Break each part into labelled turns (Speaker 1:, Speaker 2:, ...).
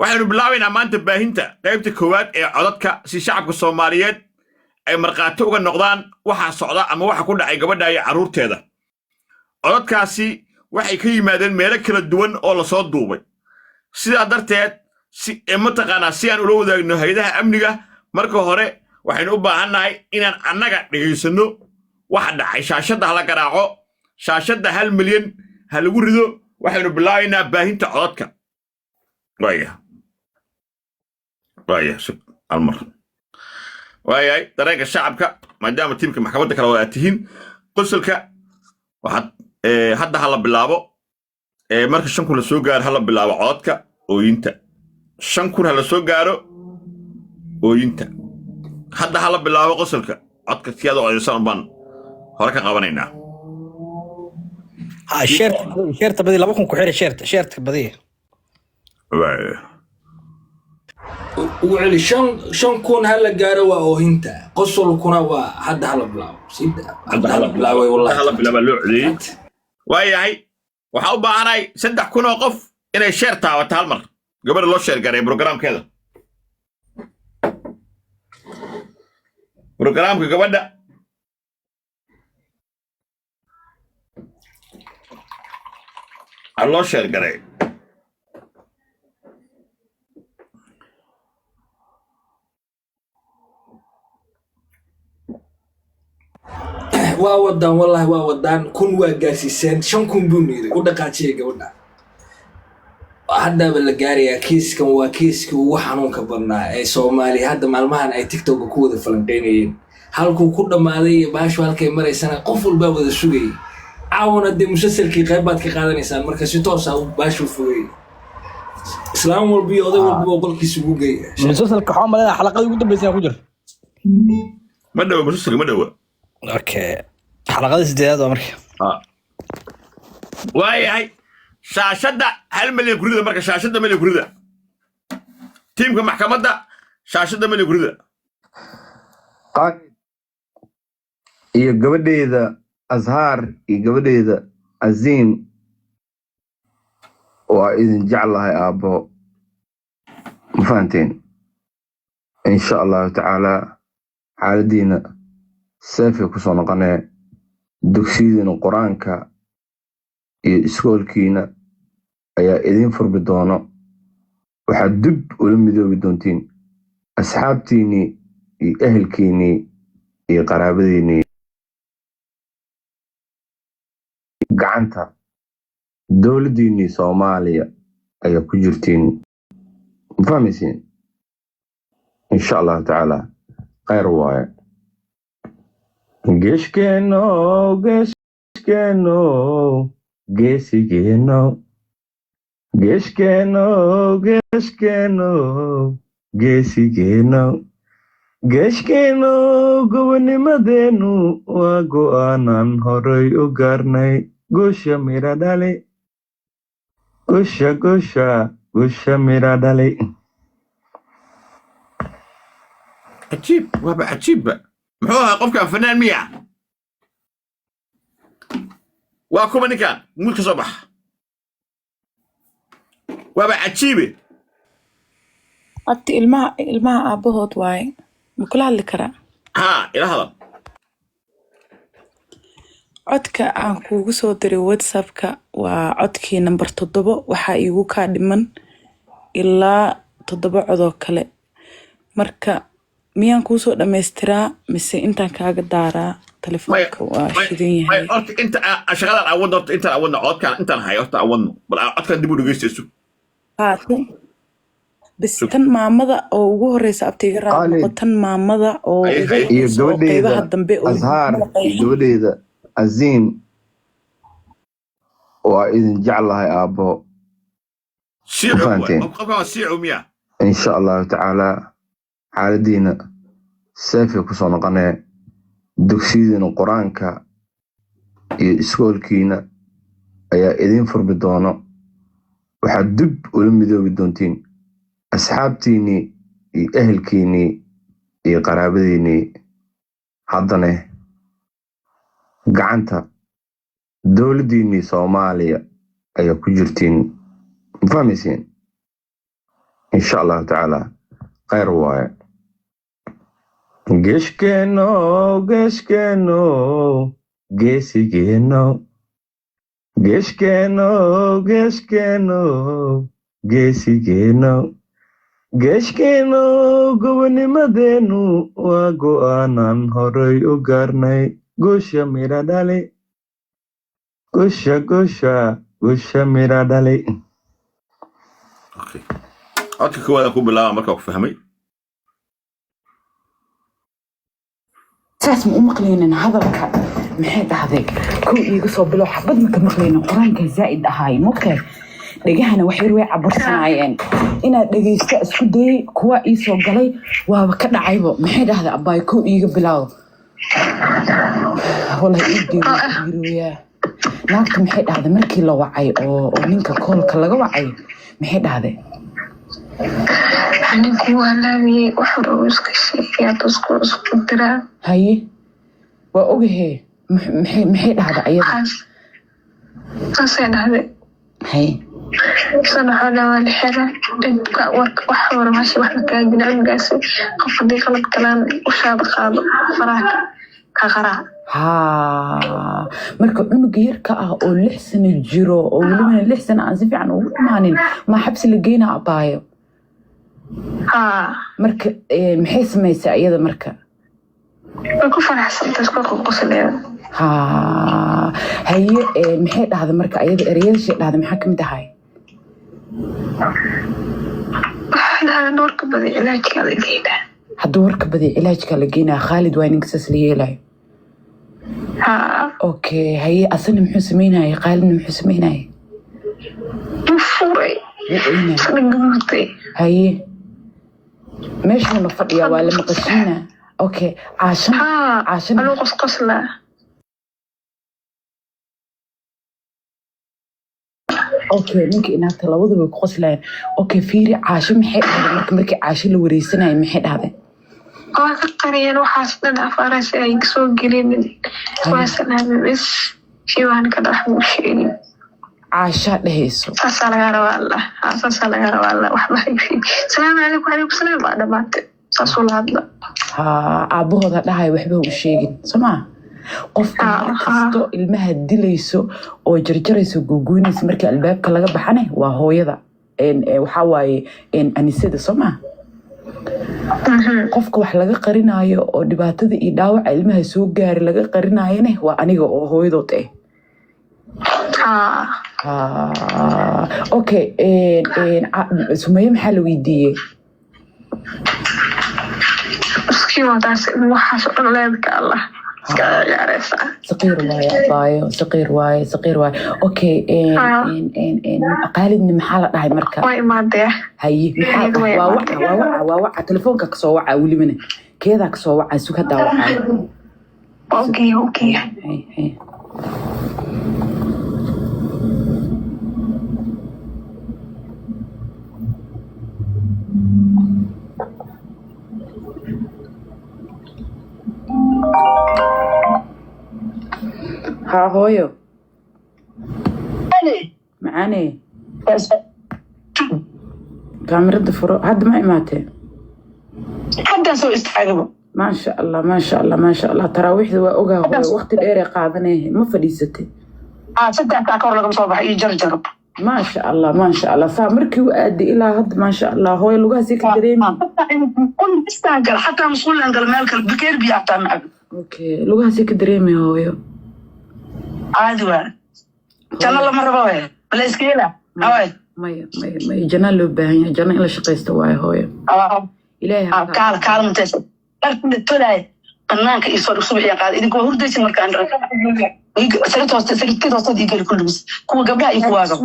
Speaker 1: waxaynu bilaabaynaa maanta baahinta qaybta koowaad ee codadka si shacabka Soomaaliyeed ay marqaato uga noqdaan waxa socda ama waxa ku dhacay gabadha iyo caruurteeda. Codadkaasi waxay ka yimaadeen meelo kala duwan oo la soo duubay. Sidaa darteed mataqaanaa si aan ula wadaagno hay'adaha amniga marka hore waxaynu u baahannahay inaan annaga dhageysano waxa dhacay. Shaashadda hala garaaco, shaashadda 1 milyan ha lagu rido. waxaynu bilaabaynaa baahinta codadka. المر واي دريق الشعب ما دام تيمك محكمة كلا واتهين قصلك واحد هذا هلا باللابو مركز شنكون لسوقار هلا باللابو عودك وينت شنكون هلا سوقارو وينت هذا هلا باللابو قصلك عودك كيادو عيسان بان هورك قوانينا
Speaker 2: شيرت بدي لابوكم كحيرة شيرت بدي
Speaker 3: وعلي شن كون هلا جاروا أو هنتا قصوا كنا وحد هلا بلاو سيد حد هلا بلاو والله
Speaker 1: هلا بلاو لعلي وياي وحاول بعناي صدق كنا وقف إن الشرطة وتهالمر قبل الله شير قريب بروجرام كذا بروجرام قبل ده الله شير قريب
Speaker 3: وودان والله وودان كن واجاسيسين شن كن بنيري ودقاتشي قبلنا هذا بالجارية كيس كم وكيس وحنون كبرنا أي سومالي هذا معلمان أي تيك توك كود فلنطينيين هالكو كل ما ذي باش هالكي مرة سنة قفل باب هذا الشوي عاون دي مسلسل كي غيبات كي قادر إنسان مركز يتوسع باش وفوي إسلام والبيض والبيض كيس وجوجي
Speaker 2: مسلسل كحوم على حلقة يقول بس يا كجر
Speaker 1: ما دوا مسلسل ما دوا
Speaker 2: اوكي حلقه سديد مركي
Speaker 1: واي شاشده 1 مليون كريده marka shaashada مليون كريده tiimka maxkamadda shaashada مليون كريده
Speaker 4: قاعد iyo gabadheeda Azhar iyo gabadheeda Azim oo idin jeclahay aabo mafaanteen insha Allah ta'ala xaaladiina سافي كسونا قناة دكسيدنا قرآنك إسكولكينا أيا إذين فربدونا وحدب ولمدو بدونتين أصحابتيني أهلكيني قرابديني قعنتا دولديني صوماليا أيا كجرتين مفهمسين إن شاء الله تعالى خير وايا Geshkeno, gesigeno, geshkeno, gobonimadenu waa go'aanan horay u gaarnay gosha mira dhale gosha mira dhale
Speaker 1: عجيب وابا عجيب محوها قفكا فنان مياه واكو من كان ملك صباح وابا عجيبه
Speaker 5: أتي الماء أبوهود واي بكل هالكرا
Speaker 1: إلى هذا
Speaker 5: codka aan kuugu soo diray WhatsApp-ka waa codkii number 7 waxa iigu ka dhiman ilaa 7 codoo kale marka miyaan kuu soo dhameystiraa mise intaan kaaga daaraa telefoonka waa shidan yahay
Speaker 1: inta shaqada awoodno inta awoodno codkan intaan hayo awoodno bal codkan dib u dhageysto
Speaker 5: بس تن مامدا أو جوه رئيس أبتيجر تن مامدا أو
Speaker 4: يجودي أزهار يجودي عزيم وإذن جعلها أبو
Speaker 1: سيعو
Speaker 4: إن شاء الله تعالى حالدينا سافي كسونا قناة دكسيدنا قرآنك إسكولكينا أيا إذن فربدونا وحدب ولمدو بدونتين أصحابتيني أهلكيني قرابديني حضنه قعنتا دولديني صوماليا أيا كجرتين مفهمسين insha allahu tacaala khayr waaye geeshkeeno geeshkeeno geesigeeno geeshkeeno geeshkeeno geesigeeno geeshkeeno gobonimadeenu waa go'aanan horay u gaarnay gusha mira dhali gusha mira dhali
Speaker 1: okay codka koowaad ku bilaaba markaa ku fahmay
Speaker 5: saas ma u maqlaynin hadalka maxay dhahday kow iiga soo bilow xabad ma ka maqlaynin quraanka zaa'id ahaay mokay dhagahana waxay way cabursanayeen inaad dhageysto isku dayay kuwa ii soo galay waaba ka dhacaybo maxay dhahday abaay kow iiga bilaw wallahi ii diiroyaa naagta maxay dhahday markii la wacay oo ninka koolka laga wacay maxay dhahday
Speaker 6: anigu walaaliye wuxuu iska sheegay isku dira
Speaker 5: haye waa ogahay maxay dhahday ayada
Speaker 6: taasay dhahday
Speaker 5: haye
Speaker 6: sana xoolo wali xira dadka wax hore maashi wax ka gudbinaas qof hadii qalad kalaan u shaad qaado faraha ka qara
Speaker 5: marka cunuga yarka ah oo 6 sano jiro oo waliba 6 sano aan si fiican ugu dhimaanin ma xabsi la geynaa abaayo marka maxay samaysaa iyada marka
Speaker 6: ku faraxsantay isku qosleeyo
Speaker 5: haye maxay dhahday marka iyada ereyada shay dhahday maxaa kamid ahay
Speaker 6: هذا ورك بدي علاج كذا جينا
Speaker 5: هذا ورك بدي علاج كذا جينا خالد وين قصص لي له اوكي هي اصلا محسمينها هي قال انه محسمينها هي
Speaker 6: مفوري صدقتي
Speaker 5: هي ماشي من فضيا ولا مقشينا اوكي عشان
Speaker 6: انا قصقص لا
Speaker 5: اوكي ممكن انك تلوض ويقصلين اوكي فيري عاشم محي مركي عاشم لو وريسناي محي هذا
Speaker 6: قرية وحاسدنا أفارس أي سوق قليل واسنا بس شي وان كده حموشين
Speaker 5: عاشا لهيسو
Speaker 6: ساسا لغا والله وحبا يفي السلام عليكم وعليكم السلام بعد ما ساسو لهذا
Speaker 5: أبوه هذا لهاي وحبه وشيغين سمع qofka kasto ilmaha dilayso oo jarjarayso guguunayso markii albaabka laga baxane waa hooyada waxa waaye anisada Soomaa qofka wax laga qarinayo oo dhibaatada iyo dhaawaca ilmaha soo gaari laga qarinaayane waa aniga oo hooyadood okay Sumaye maxaa la weydiiyay
Speaker 6: iskiiwadaas waxaas oo leedka Allah
Speaker 5: صغير واي اوكي قالد محل دحاي marka
Speaker 6: way maadee
Speaker 5: haye waa telefoonka ka soo waca wali mana keeda ka soo waca suka daawaca
Speaker 6: okay
Speaker 5: hey ها هويو معاني كاميرا دفرو هاد ما إماتي
Speaker 6: حدا سو استحقبه
Speaker 5: ما شاء الله تراويح ذو أوجا وقت الإيري قاعدناه ما فديستي
Speaker 6: صدق تاكور لكم صباح يجرجر
Speaker 5: ما شاء الله سامركي وأدي إلى هاد ما شاء الله هوي لغا سيك دريمي
Speaker 6: كل استاجر حتى مسؤول عن المالك البكير بيعطى معك
Speaker 5: اوكي لغا سيك دريمي هويو
Speaker 6: عادي جنة لما ربوه ولا إسكيلة هواي
Speaker 5: ما جنة لو باهي جنة إلا شقيست واي هوي إلهي
Speaker 6: كال متسب لكن التولاي قنانك يصير صبح يقعد إذا كوا هرديس المكان سرت توصل يقول كل بس كوا قبلها يفواجه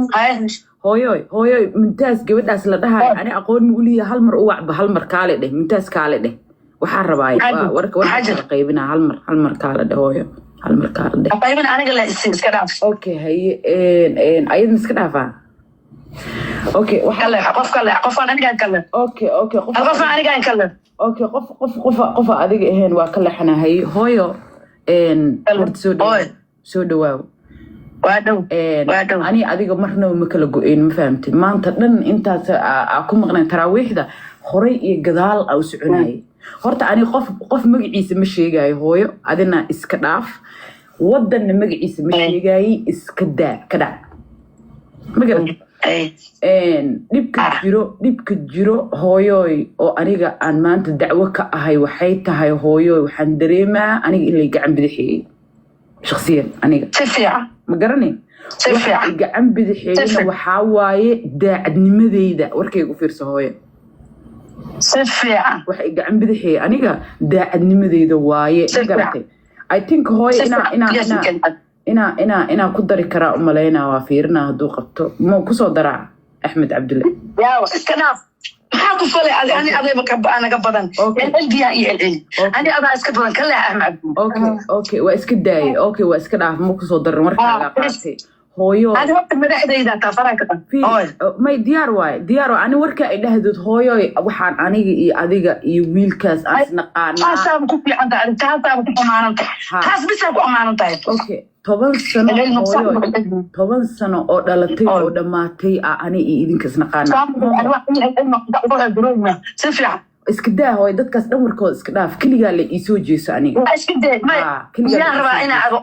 Speaker 5: هوي ممتاز قبل داس لدها أنا أقول مقولي هالمر أوع بهالمر كالي ده ممتاز كالي ده وحار باي ورك قيبنا هالمر كالي ده هوي هالمركار ده
Speaker 6: طيب أنا قال إسكداف
Speaker 5: أوكي هي أيضا إسكدافة أوكي
Speaker 6: قف أنا قاعد أتكلم
Speaker 5: أوكي
Speaker 6: قف أنا قاعد أتكلم
Speaker 5: أوكي قف أديك هن وكل حنا هي هويو ورد سودواو
Speaker 7: وادو
Speaker 5: أني أديك مرنا ومكلا جوين ما فهمت ما أنت لن أنت أكون مغنى تراويح ده خري جدال أو سعناي هرت أنا قف مجلس مشي جاي هوي عدنا إسكداف ودنا مجلس مشي جاي إسكدا كدا مقدر dhibka jiro hooyoy oo aniga aan maanta dacwo ka ahay waxay tahay hooyoy waxaan dareemaa aniga in la gacan bidixiyay shakhsiyan aniga
Speaker 7: si fiican
Speaker 5: ma garanay
Speaker 7: si fiican
Speaker 5: gacan bidixiyayna waxa waaye daacadnimadeyda warkaygu fiirso hooyo
Speaker 7: si fiican
Speaker 5: waxay gacan bidixiyay aniga daacadnimadeyda waaye ma garatay I think hooyo ina ku dari karaa umaleynaa waa fiirinaa hadduu qabto ma ku soo daraa axmed cabdulle
Speaker 7: yaa iska dhaaf maxaa ku falay ani adayba anaga badan elbiya iyo elceli ani adaa iska badan kale axmed
Speaker 5: okay waa iska daayay okay waa iska dhaaf ma ku soo darin markaa la qaatay hooyo
Speaker 7: ani waqti madaxdayda taa faranka
Speaker 5: may diyaar waaye ani warka ay dhahdood hooyo waxaan aniga iyo adiga iyo wiilkaas aan isnaqaanaa
Speaker 7: taasaa ku fiican tahay taasaa ku amaanan tahay taas bisa ku amaanan tahay
Speaker 5: okay 10 sano oo dhalatay oo dhamaatay ani iyo idinka isnaqaanaa
Speaker 7: si fiican
Speaker 5: iska daa hooyo dadkaas dhan warkooda iska dhaaf keligaa la ii soo jeeso aniga
Speaker 7: iska daa yaa rabaa inaa ado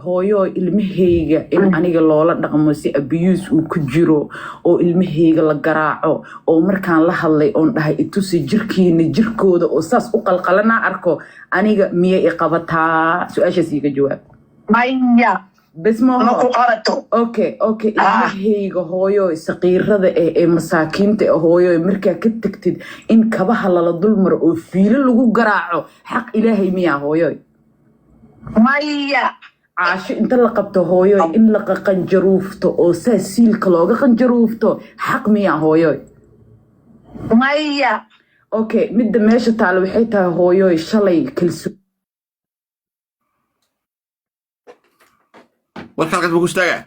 Speaker 7: hooyoy ilmahayga in aniga loola dhaqmo si abuse uu ku jiro oo ilmahayga la garaaco oo markaan la hadlay oon dhahay itusi jirkiina jirkooda oo saas u qalqalanaa arko aniga miya i qabataa su-aashaas iiga jawaab maya
Speaker 5: bes okay ilmahayga hooyoy saqiirada ee masaakiinta hooyoy markaa ka tagtid in kabaha lala dulmaro oo fiilo lagu garaaco xaq ilaahay miyaa hooyoy
Speaker 7: maya
Speaker 5: caasho inta la qabto hooyoy in la qanjaruufto oo saa siilka looga qanjaruufto xaq miyaa hooyoy
Speaker 7: maya
Speaker 5: okay midda meesha taalo waxay tahay hooyoy shalay kalsooni
Speaker 1: warka halkaas buu ku istaagaa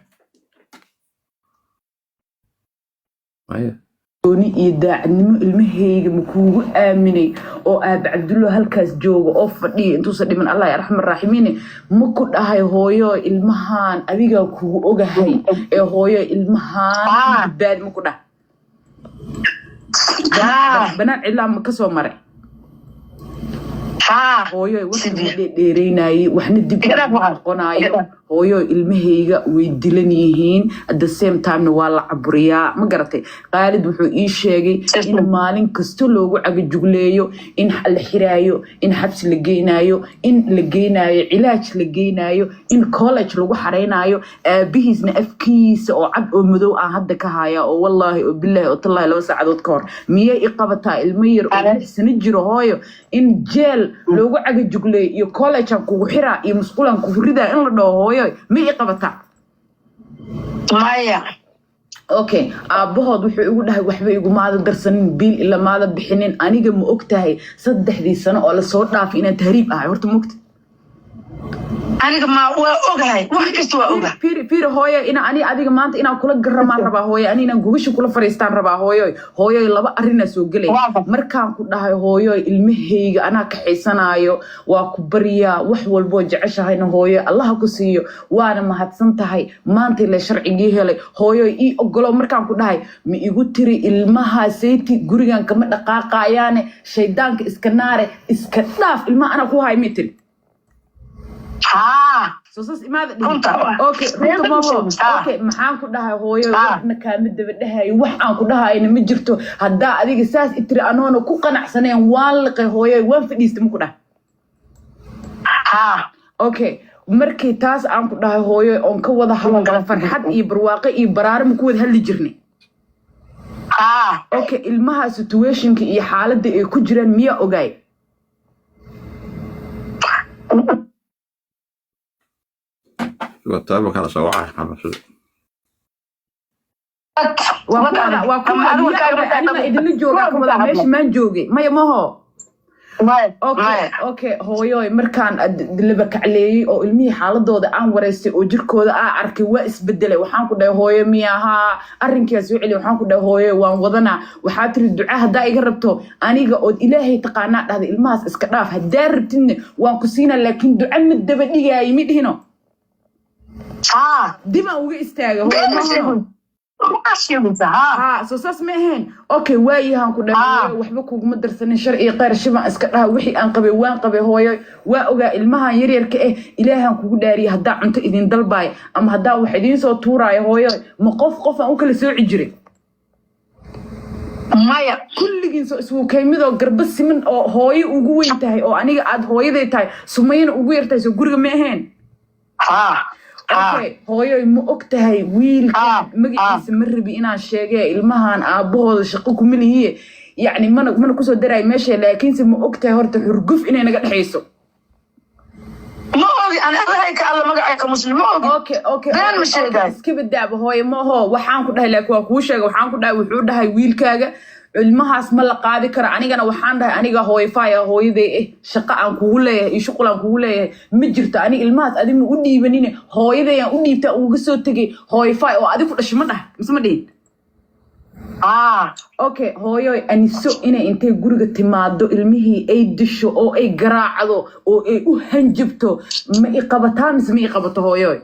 Speaker 5: iyo daacadnimo ilmahayga ma kuugu aaminay oo aab cabdullo halkaas jooga oo fadhiya intuusan dhiman allah ya raxman raaximiin ma ku dhahay hooyo ilmahan adiga kugu ogahay ee hooyo ilmahan baad ma ku dhahay banaan cilaa ma ka soo maray hooyo waxna dheereynayay waxna dib noqonayo hooyo ilmahayga way dilan yihiin at the same time waa la caburiyaa ma garatay qaalid wuxuu ii sheegay in maalin kasta loogu cagajugleeyo in la xiraayo in xabsi la geynayo in la geynayo cilaaj la geynayo in college lagu xareynayo aabihiisna afkiisa oo cad oo madow aan hadda ka haya oo wallaahi oo billaahi oo tallaahi 2 saacadood ka hor miyay i qabataa ilmo yar oo 6 sano jiro hooyo in jeel loogu cagajugleeyo iyo college aan kugu xiraa iyo musqulaan kugu ridaa in la dhaho hooyo ma i qabataa
Speaker 7: maya
Speaker 5: okay aabahood wuxuu igu dhahay waxba igumaada darsanin biil ila maada bixinin aniga ma ogtahay 3 sano oo la soo dhaafay inaan tahriib ahay horta ma ogtahay
Speaker 7: aniga ma waa ogahay wax kasta waa ogahay
Speaker 5: fiir hooyo ina ani adiga maanta inaan kula garamaan rabaa hooyo ani inaan gugasha kula fariistaan rabaa hooyo laba arrin soo galay markaan ku dhahay hooyo ilmahayga anaa ka xiisanayo waa ku bariyaa wax walbo jeceshahayna hooyo Allah ku siiyo waana mahadsan tahay maanta la sharcigii helay hooyo ii ogolo markaan ku dhahay ma igu tiri ilmaha seyti gurigan kama dhaqaaqayaane shaydaanka iska naare iska dhaaf ilmaha ana ku hay mitin سوسس إماذا أوكي أوكي محان كلها هو يورنا كامل دبدها يوحنا كلها إن مجرته هدا أديك ساس إتري أنا كوكنا حسنين والقي هو يوان في ديست مكنا أوكي مركي تاس عم كلها هو أنك وضع حلقة فرحات يبرواقي يبرار مكود هاللي جرني أوكي المها situation كي حالة دي كجرن 100 أوجاي
Speaker 1: وتابع كان سواعي حمد
Speaker 5: وكذا إذن جوجا كذا مش من جوجي ما يمهو
Speaker 7: okay hooyoy markaan laba kacleeyay oo ilmihii xaaladooda aan wareystay oo jirkooda aan arkay waa isbedelay waxaan ku dhahay hooyo miyaha arrinkaas soo celi waxaan ku dhahay hooyo waan wadanaa waxaa tiri duca haddaa iga rabto aniga ood ilaahay taqaanaa dhahda ilmahaas iska dhaaf haddaa rabtidna waan ku siinaa laakiin duca mid daba dhigaayo midhino dib aan uga istaagay hooyo soo saas ma ahayn okay waayahaan ku dhahay waxba kuguma darsanin sharci qeyr shiban iska dhaha wixii aan qabay waan qabay hooyo waa ogaa ilmahan yaryarka ilaahan kugu dhaariya haddaa cunto idin dalbaay ama haddaa wax idiin soo tuuraayo hooyo ma qof aan u kala sooci jiray maya kulligiin soo isku kaymidoo garba siman oo hooyo ugu weyn tahay oo aniga aad hooyaday tahay sumayna ugu yartahay soo guriga ma ahayn okay hooyoy ma og tahay wiilkan magaciisa ma rabi inaan sheegay ilmahan aabahooda shaqo kuma lihiye yacni mana kusoo daray meesha laakiinse ma og tahay horta xurguf inay naga dhexayso
Speaker 8: ma ogi aan allahay ka alla magacayka muslim ma ogi
Speaker 7: okay iska badaaba hooyo ma aho waxaan ku dhahay laakiin waa kuu sheegay waxaan ku dhahay wuxuu dhahay wiilkaaga ilmahaas ma la qaadi karo anigana waxaan dhahay aniga hooyfaaya hooyaday shaqo aan kugu leeyahay iyo shuqul aan kugu leeyahay ma jirto aniga ilmahaas adina u dhiibanine hooyaday aan u dhiibtaa uga soo tegay hooyfaay oo adigu dhashay ma dhahay mise ma dhihin okay hooyoy aniso inay intay guriga timaado ilmihii ay disho oo ay garaacdo oo ay u hanjabto ma i qabataa mise ma i qabato hooyoy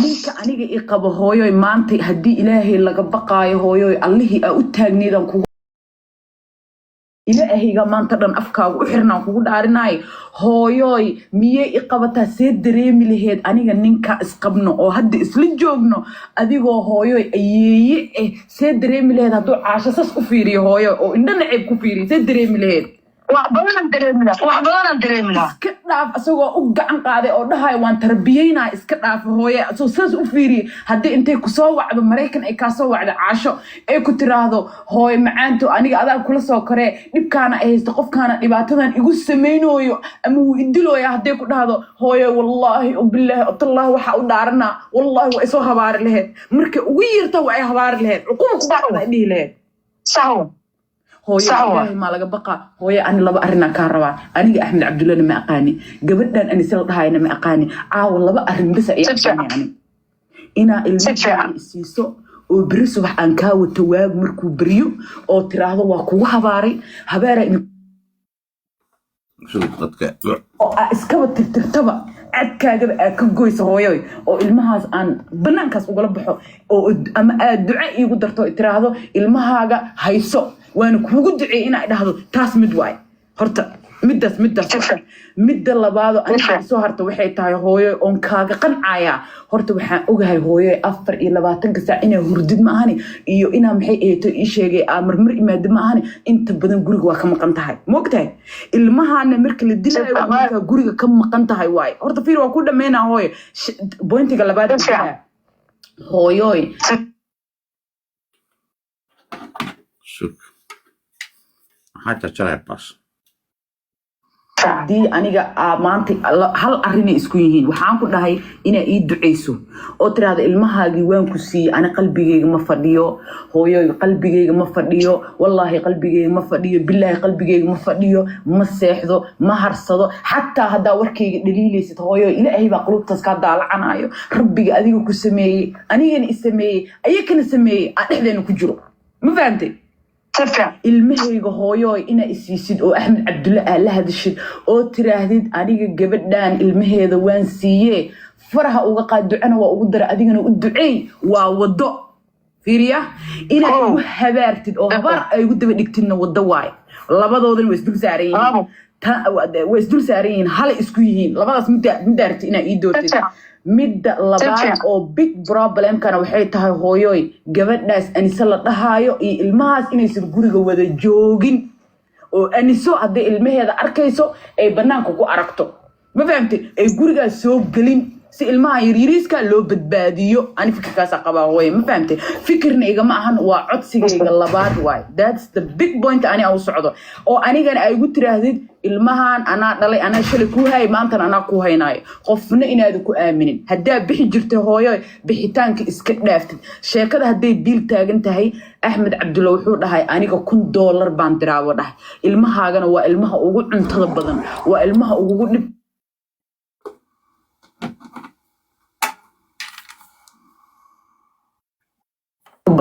Speaker 7: ninka aniga i qabo hooyoy maanta haddii ilaahay laga baqaayo hooyoy allihii aa u taagneedaan kugu ilaahayga maanta dhan afkaaga u xirnaan kugu dhaarinaayo hooyoy miyay i qabataa see dareemi laheed aniga ninka isqabno oo hadda isla joogno adigoo hooyoy ayeeye see dareemi laheed hadduu caasho sas u fiiriyo hooyoy oo indho naceeb ku fiiriyo see dareemi laheed
Speaker 8: wax badan dareemina
Speaker 7: iska dhaaf asagoo u gacan qaaday oo dhahay waan tarbiyeynaa iska dhaaf hooye asoo saas u fiiriye haddii intay kusoo wacdo maraykan ay kaasoo wacdo caasho ay ku tiraahdo hooye macaanto aniga adaa kula soo koree dhibkaana ay haysto qofkaana dhibaatadan igu samaynooyo ama wuu idilooya hadday ku dhahdo hooye wallaahi bilaahi otallaahi waxaa u dhaaranaa wallaahi waa isoo habaari laheyd marka ugu yarta waa ay habaari laheyd cuquba ku dhacda ay dhihi laheyd hooyo ilaahay maa laga baqa hooyo ani laba arrinaa kaa rabaa aniga axmed cabdullana ma aqaani gabadhan anisala dhahayna ma aqaani caawa laba arrin bisa ay aqaani ani inaa ilmaha isiiso oo beri subax aan kaa wato waag markuu beriyo oo tiraahdo waa kugu habaaray habaara oo aa iskaba tirtirtaba cadkaagaba aa ka goysa hooyoy oo ilmahaas aan banaankaas ugala baxo oo ama aad duco iigu darto tiraahdo ilmahaaga hayso waana kuugu duceey inaa dhahdo taas mid waay horta middaas midda labaado aniga soo harta waxay tahay hooyo oon kaaga qancaya horta waxaan ogahay hooyo 24 saac inaa hurdid ma ahani iyo inaa maxay eeto ii sheegay marmar imaado ma ahani inta badan guriga waa ka maqan tahay moogtahay ilmahaana marka la dilayo waa guriga ka maqan tahay waay horta fiir waa ku dhameynaa hooyo pointiga labaad hooyoy haddii aniga maanta hal arrinay isku yihiin waxaan ku dhahay inaa ii ducayso oo tiraahdo ilmahaagii waan ku siiyey ani qalbigayga ma fadhiyo hooyoy qalbigayga ma fadhiyo wallaahi qalbigayga ma fadhiyo bilaahi qalbigayga ma fadhiyo ma seexdo ma harsado xataa haddaa warkayga dhaliilaysid hooyoy ilaahay baa qulubtaas kaa daalacanayo rabbiga adiga ku sameeyey anigana i sameeyey ayakana sameeyey aan dhexdeena ku jiro ma fahamtay ilmahayga hooyoy inaa isiisid oo axmed cabdulle aa la hadashid oo tiraahdid aniga gabadhan ilmaheeda waan siiyee faraha uga qaad ducana waa ugu dara adigana u duceey waa wado fiiriya inaa igu habaartid oo habaar ay igu daba dhigtidna wado waayo labadoodana waa isdul saaran yihiin hala isku yihiin labadaas midda aragti inaa ii doortid midda labaad oo big problemkana waxay tahay hooyoy gabadhaas aniso la dhahaayo iyo ilmahaas inaysan guriga wada joogin oo aniso hadday ilmaheeda arkayso ay banaanka ku aragto ma fahamtay ay gurigaas soo gelin si ilmaha yaryariiska loo badbaadiyo ani fikirkaas qabaa way ma fahamtay fikirna igama ahan waa codsigayga labaad waay that's the big point ani aan u socdo oo anigana ay igu tiraahdid ilmahan anaa dhalay anaa shalay ku hay maantana anaa ku haynaayo qofna inaad ku aaminin hadaa bixi jirtay hooyo bixitaanka iska dhaaftid sheekada haday biil taagan tahay Axmed Cabdulla wuxuu dhahay aniga $1 baan diraawo dhahay ilmahaagana waa ilmaha ugu cuntada badan waa ilmaha ugu dhib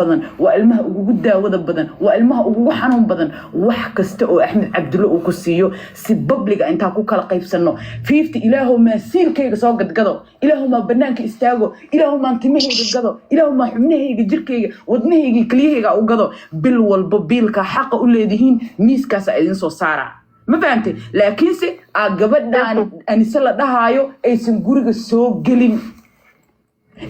Speaker 7: badan waa ilmaha ugu daawada badan waa ilmaha ugu xanuun badan wax kasta oo Axmed Cabdulla uu ku siiyo si public inta ku kala qaybsano 50 ilaahu ma siilkayga soo gadgado ilaahu ma banaanka istaago ilaahu ma timahayga gado ilaahu ma xubnahayga jirkayga wadnahayga kaliyahayga u gado bil walba biilka xaq u leedihiin miiskaas ay idin soo saara ma fahamtay laakiin se gabadhan anise la dhahaayo aysan guriga soo gelin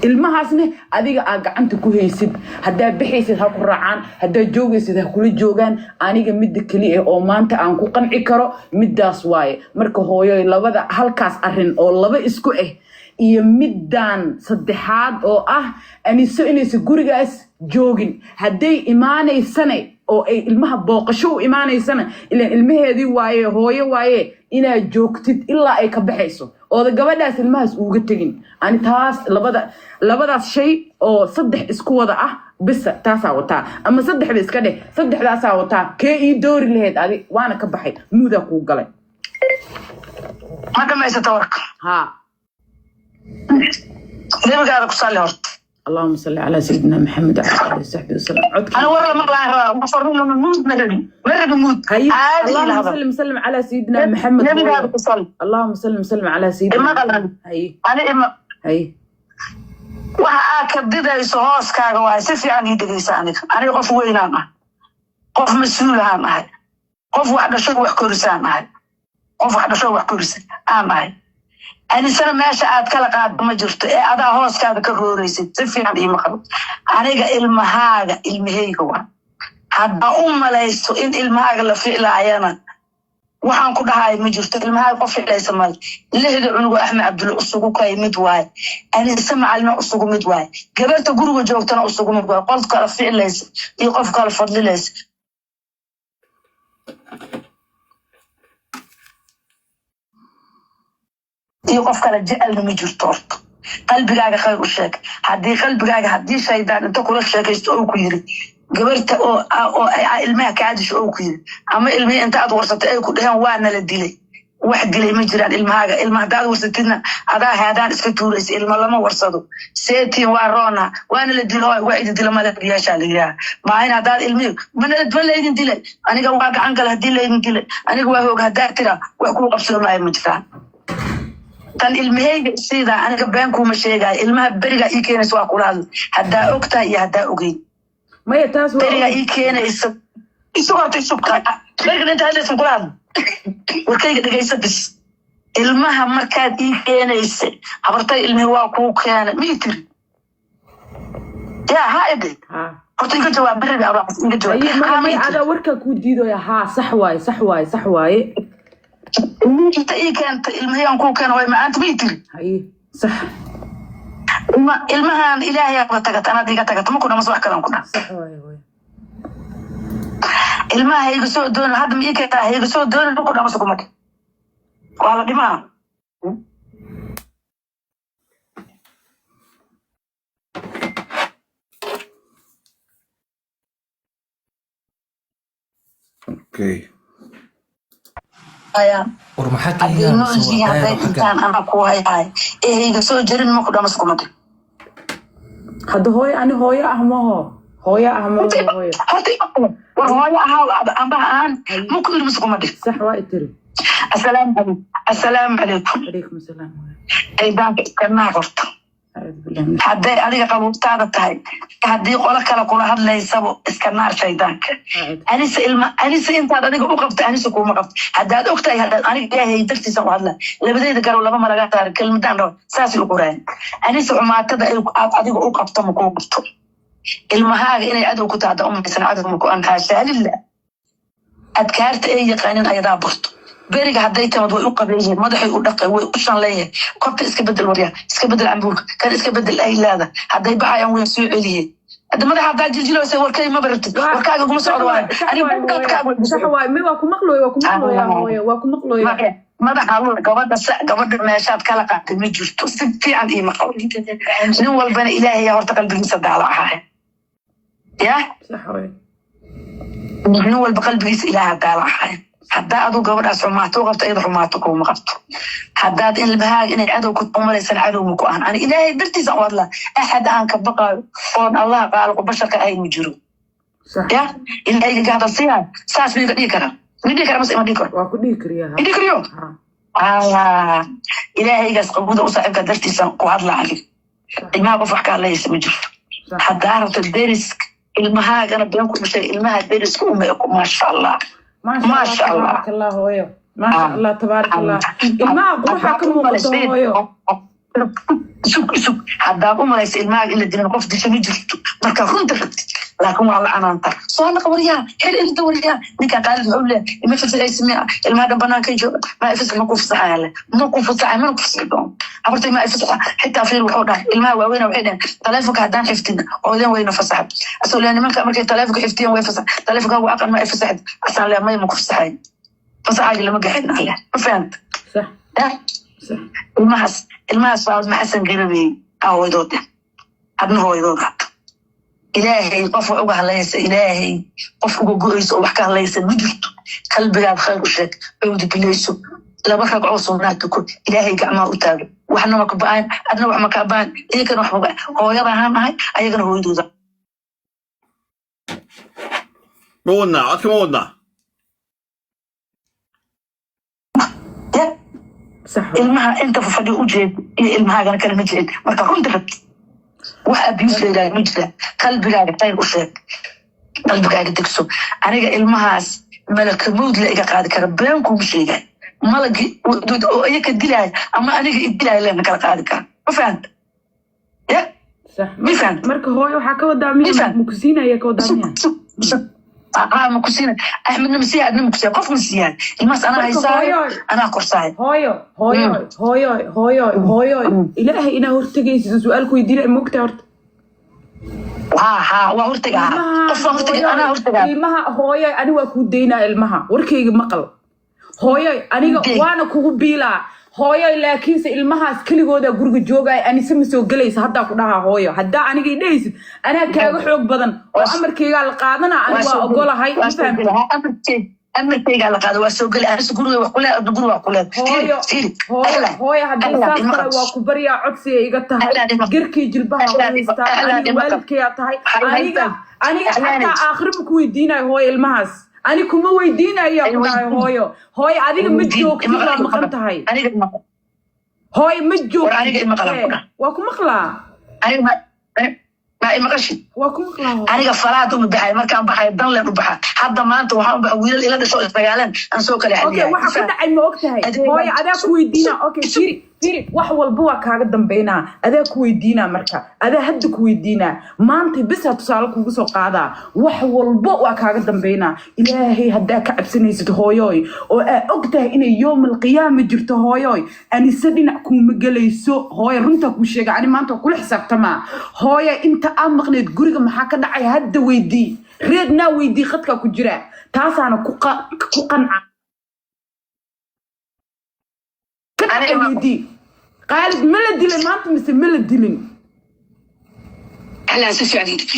Speaker 7: ilmahaasna adiga gacanta ku haysid hadaa bixaysid ha ku raacaan hadaa joogaysid ha kula joogaan aniga mid kaliya oo maanta aan ku qanci karo midaas waaye marka hooyo labada halkaas arin oo laba isku iyo midaan saddexaad oo aniso inaysa gurigaas joogin haday imaanaysana oo ay ilmaha booqasho u imaanaysana ilaa ilmaheedii waaye hooyo waaye inaad joogtid ilaa ay ka baxayso oo gabadhaas ilmahaas uga tagin ani taas labadaas shay oo saddex isku wada bis taasa wataa ama saddexda iska dheh saddexdaas wataa kee ii doori lahayd adi waana ka baxay muuda ku galay
Speaker 8: ma dhamaysato warka
Speaker 7: ha
Speaker 8: nabiga ku salli horta
Speaker 7: اللهم صل على سيدنا محمد وعلى اله وصحبه وسلم
Speaker 8: انا والله ما بعرف مفروض من موت مرد موت
Speaker 7: اللهم صل على سيدنا محمد اللهم صل على سيدنا هي
Speaker 8: waxa ka didayso hooskaaga waa si fiican ii dhigaysa aniga qof weynaan qof mas'uul ah qof wax dhasho wax korisaan qof wax dhasho wax korisaan ani sana meesha aad kala qaad ma jirto ee adaa hooskaada ka rooraysid si fiican ii maqal aniga ilmahaaga ilmahayga waa hadda malaysto in ilmahaaga la ficlaayana waxaan ku dhahay ma jirto ilmahaaga qof ficlaysa mal lehda cunuga Axmed Cabdulla usugu kay mid waay ani samacalna usugu mid waay gabarta guriga joogtana usugu mid waay qof kala ficlaysa iyo qof kala fadlilaysa iyo qof kala jecel ma jirto qalbigaaga khayr u sheeg hadii shaydaan inta kula sheekaysto oo ku yiri gabarta oo ilmaha ka cadisho oo ku yiri ama ilmaha inta aad warsatay ay ku dhahan waa nala dilay wax dilay ma jiraan ilmaha daad warsatidna adaa haadaan iska tuuraysa ilma lama warsado seetiin waa roona waana la dilo waa idin dilo mala yeesha liyaa ma ina daad ilmihi ma leedin dilay aniga waa gacan kale hadii leedin dilay aniga waa hoog hadaa tira wax ku qabsoomay ma jiraan tan ilmahayga sida aniga been kuma sheegay ilmaha bariga ii keenayso waa kula hadal hadaa ogtaa iyo hadaa ogeyn
Speaker 7: maya taas waa
Speaker 8: bariga ii keenayso isugta bariga inta hadlaysan kula hadal warkayga dhagaysa bis ilmaha markaad ii keenaysa habartay ilmihi waa kuu keenay mitir yaa haide horta inka jawaab bariga abaas inka jawaab
Speaker 7: ada warka ku diidoya sax waaye
Speaker 8: inta ii keenta ilmahan ku keen way maanta mitir
Speaker 7: hay صح
Speaker 8: ilmahan ilaahay aad tagatan adiga tagatan ma kuna wax kale ku dhac
Speaker 7: صح way
Speaker 8: ilmaha iga soo doon hadda ma iga taa iga soo doon ku dhac masku mad wala dhima
Speaker 1: okay
Speaker 8: aya
Speaker 3: maxaa
Speaker 8: intaan ana ku hayay iga soo jirin ma ku dhac masku mad
Speaker 7: hadda hooyo ani hooyo ah ma hooyo
Speaker 8: amba aan ma ku ilmu masku mad
Speaker 7: صح waa tiri
Speaker 8: السلام عليكم
Speaker 7: عليكم السلام
Speaker 8: اي بانك كنا قرط hadday adiga qabuubtaada tahay haddii qolo kale kula hadlaysabo iska naar shaydaanka anise intaad adiga u qabta anise kuma qabta haddaad ogtahay aniga ilaahay dartiisa u hadla labadeeda garow laba malaga saar kelmadaan dhaw saas u qoraan anise umaatada aad adiga u qabto ma ku qabto ilmahaaga inay adow ku taada umaysan adow ma ku ankaasha lillah adkaarta ay yaqaanin ayadaa burto beriga hadday tamad way u qabeeyeen madaxay u dhaqay way u shanleeyeen kobta iska bedel waryaa iska bedel cambuurka kan iska bedel aylaada hadday baxayaan way soo celiyeen hadda madaxa haddaa jiljilaysa warkay ma baratid warkaaga kuma socdo waayo
Speaker 7: صح واي ما واكو مقلوي واكو مقلوي
Speaker 8: madaxa gabadha meeshaad kala qaatay ma jirto si fiican iyo maqal nin walbana ilaahay horta qalbigiisa daala ahaa ya
Speaker 7: صح واي
Speaker 8: nin walba qalbigiisa ilaahay daala ahaa haddaa aduu gabadhaas xumaato qabto iyada xumaato kuma qabto haddaad ilmahaaga inay cadow ku umalaysan cadow ma ku ahan ani ilaahay dartiisa u hadlaa axad aan ka baqaayo oon allah qaaliqu basharka ahayn ma jiro ya ilaahay gaada siyaa saas miga dhigi karaa midii kara mas ima dhigi karo
Speaker 7: waa ku dhigi kariyaa
Speaker 8: dhigi kariyo ilaahaygaas qabuuda u saaxiibka dartiisa ku hadlaayo ilmaha qof wax ka hadlaysa ma jirto haddaa rabto derisk ilmahaagana been ku dhashay ilmaha deriska umeeko maasha allah
Speaker 7: ما شاء الله تبارك الله هويو ما شاء الله تبارك الله الماء قروحها كم وقته هويو
Speaker 8: سوق haddaad u malaysa ilmahaaga in la dilin qof disha ma jirto marka runta rabtid laakiin waa la anaanta soo naqa waryaa xil inta waryaa ninka qaalid wuxuu leeyahay ima fasay ismiya ilmaha banaanka jooga ma ifas ma ku fasaxay ma ku fasaxay ma ku fasaxay abartay ma ifas xitaa fiir wuxuu dhahay ilmaha waaweyn waxay dhahan taleefanka haddaan xiftina oo idin weyna fasaxay asoo leeyahay nimanka markay taleefanka xiftiyan way fasax taleefanka waa aqan ma fasaxay asaan leeyahay ma ku fasaxay fasaxay lama gaxin alle ma fahant
Speaker 7: صح
Speaker 8: ilmahaas waa ma xasan garabay awoodood adna hooyadood ilaahay qof uga hadlaysa ilaahay qof uga go'ayso wax ka hadlaysa ma jirto qalbigaad khayr u sheeg awdi bilayso laba ragcoo sunnaato ku ilaahay gacmaha u taago waxna ma ka baan adna wax ma ka baan iyagana wax ma hooyada ahaan ahay ayagana hooyadooda
Speaker 1: مودنا عدك مودنا
Speaker 7: صح
Speaker 8: ilmaha inta fadhi u jeed iyo ilmahaagana kala ma jeed marka runta rabti wax abiyuus leedahay ma jira qalbigaaga khayr u sheeg qalbigaaga degso aniga ilmahaas malaka mawd la iga qaadi kara been kuma sheegay malagi oo iyaga dilay ama aniga idilay leena kala qaadi kara ma fahant ya
Speaker 7: صح
Speaker 8: ma fahant
Speaker 7: marka hooyo waxa ka wadaa ma kusiinaya ka wadaa
Speaker 8: ما كوسينا احمد نمسيه ادنا مكسيه قف مسيان الماس انا هيساي انا قرصاي
Speaker 7: هويو ilaahay ina hortagaysid su'aalku weydiina moogta horta
Speaker 8: waa hortaga qof hortaga ana hortaga
Speaker 7: ilmaha hooyo ani waa ku deynaa ilmaha warkayga maqal hooyo aniga waana kugu biilaa hooyo laakiinse ilmahaas kaligooda guriga joogay ani sama soo galaysa hadda ku dhaha hooyo hadda aniga idhaysid ana kaaga xoog badan oo amarkayga la qaadana ani waa ogolahay
Speaker 8: amarkayga la qaado waa soo galay ani guriga wax kule adna guriga wax kule
Speaker 7: hooyo hadda saas waa ku bariya codsiga iga tahay garkii jilbaha haysta ani waalidkaya tahay aniga hatta aakhir ku weydiinay hooyo ilmahaas ani kuma weydiinaya hooyo adiga ma joogtid waa maqan tahay hooyo ma joogtid waa ku maqlaa
Speaker 8: ما مقشي
Speaker 7: واكم قلاو
Speaker 8: aniga falaad u baxay markaan baxay dan leen u baxa hadda maanta waxaan u baxay wiilal ila dhasho isdagaalan aan soo kala
Speaker 7: xaliyay okay waxa ka dhacay ma ogtahay hooyo adaa ku weydiina okay firi wax walba waa kaaga dambeynaa adaa ku weydiina marka adaa hadda ku weydiina maanta bis ha tusaale kugu soo qaadaa wax walba waa kaaga dambeynaa ilaahay hadda ka cabsanaysid hooyoy oo ogtahay inay yawmal qiyaamah jirto hooyoy anisa dhinac kuma galayso hooyo runta ku sheega ani maanta kula xisaabtama hooyo inta aan maqneed guriga maxaa ka dhacay hadda weydii reedna weydii khadka ku jira taasaana ku qanca أنا ودي قالت ملا دلين ما أنت مثل ملا دلين
Speaker 8: هلا سوسي على يدك